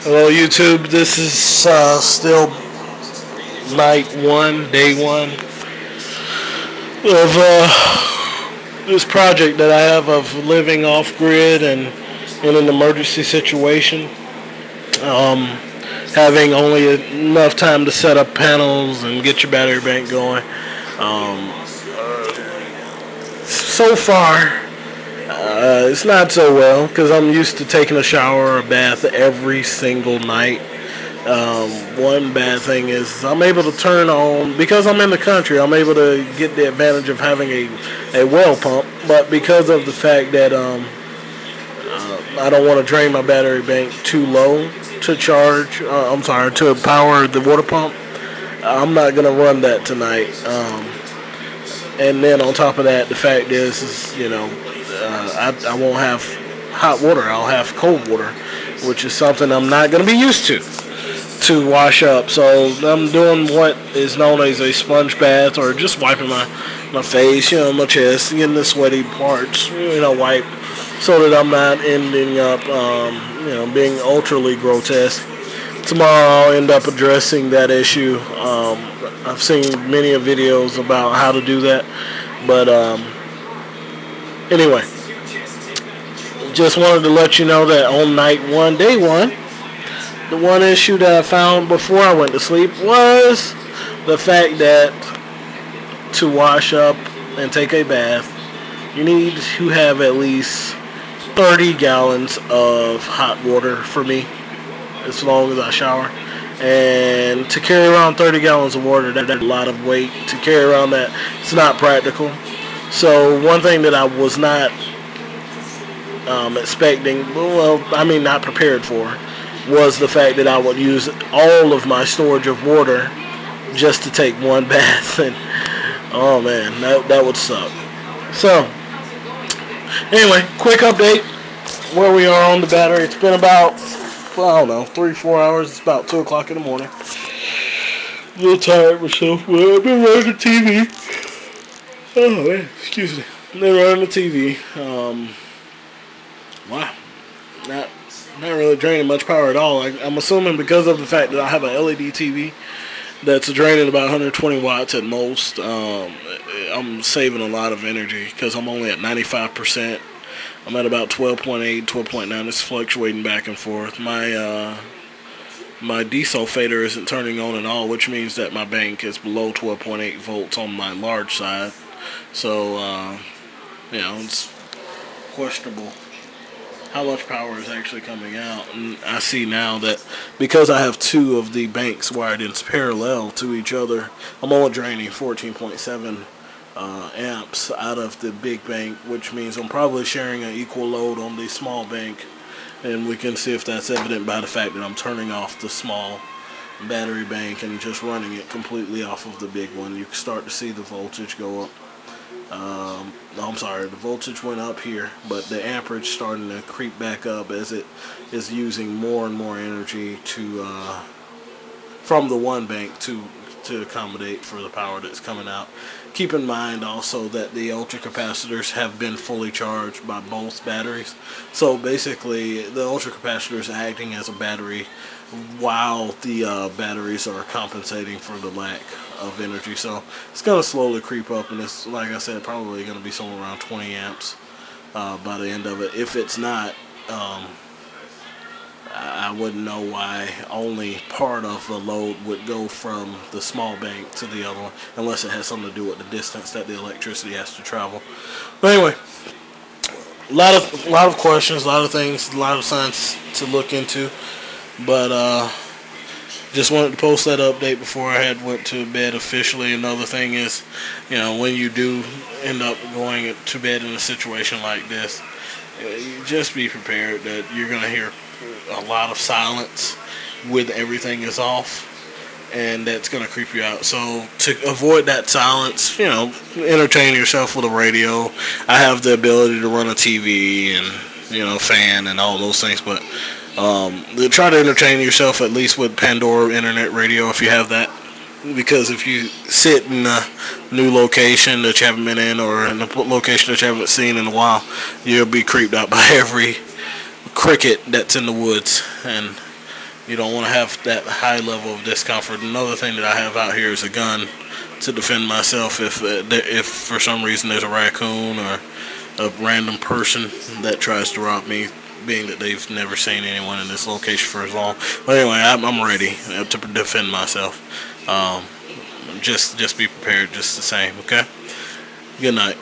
Hello, YouTube. This is still night one, day one of this project that I have of living off grid and in an emergency situation. Um, Having only enough time to set up panels and get your battery bank going. Um, so far, it's not so well because I'm used to taking a shower or a bath every single night. One bad thing is I'm able to turn on because I'm in the country. I'm able to get the advantage of having a well pump, but because of the fact that I don't want to drain my battery bank too low to charge. I'm sorry, to power the water pump. I'm not gonna run that tonight. And then on top of that, the fact is I won't have hot water. I'll have cold water, which is something I'm not gonna be used to wash up. So I'm doing what is known as a sponge bath, or just wiping my face, my chest, getting the sweaty parts, wipe, so that I'm not ending up, being ultraly grotesque. Tomorrow I'll end up addressing that issue. I've seen many of videos about how to do that, but anyway, just wanted to let you know that on night one, day one, the one issue that I found before I went to sleep was the fact that to wash up and take a bath, you need to have at least 30 gallons of hot water for me, as long as I shower. And to carry around 30 gallons of water, that's a lot of weight. To carry around that, it's not practical. So one thing that I was not expecting, not prepared for, was the fact that I would use all of my storage of water just to take one bath. And oh man, that would suck. So anyway, quick update where we are on the battery. It's been about, I don't know, 3-4 hours. It's about 2 o'clock in the morning. A little tired myself, but I've been running the TV. Oh man, excuse me. I've been running the TV. Wow, not really draining much power at all. I'm assuming because of the fact that I have an LED TV that's draining about 120 watts at most. I'm saving a lot of energy because I'm only at 95%. I'm at about 12.8, 12.9. It's fluctuating back and forth. My desulfator isn't turning on at all, which means that my bank is below 12.8 volts on my large side. So, it's questionable how much power is actually coming out. And I see now that because I have two of the banks wired in parallel to each other, I'm only draining 14.7 amps out of the big bank, which means I'm probably sharing an equal load on the small bank. And we can see if that's evident by the fact that I'm turning off the small battery bank and just running it completely off of the big one. You can start to see the voltage go up. I'm sorry, the voltage went up here, but the amperage starting to creep back up as it is using more and more energy from the one bank to accommodate for the power that's coming out. Keep in mind also that the ultra capacitors have been fully charged by both batteries. So basically the ultra capacitor is acting as a battery while the batteries are compensating for the lack of energy. So it's going to slowly creep up, and it's, like I said, probably going to be somewhere around 20 amps by the end of it. If it's not, I wouldn't know why only part of the load would go from the small bank to the other one, unless it has something to do with the distance that the electricity has to travel. But anyway, a lot of questions, a lot of things, a lot of signs to look into. But just wanted to post that update before I had went to bed officially. Another thing is, when you do end up going to bed in a situation like this, just be prepared that you're going to hear a lot of silence with everything is off, and that's going to creep you out. So to avoid that silence, entertain yourself with a radio. I have the ability to run a TV and fan and all those things, but try to entertain yourself at least with Pandora Internet Radio if you have that. Because if you sit in a new location that you haven't been in, or in a location that you haven't seen in a while, you'll be creeped out by every cricket that's in the woods. And You don't want to have that high level of discomfort. Another thing that I have out here is a gun to defend myself if for some reason there's a raccoon or a random person that tries to rob me, being that they've never seen anyone in this location for as long. But anyway, I'm ready to defend myself. Um, just be prepared, just the same. Okay. Good night.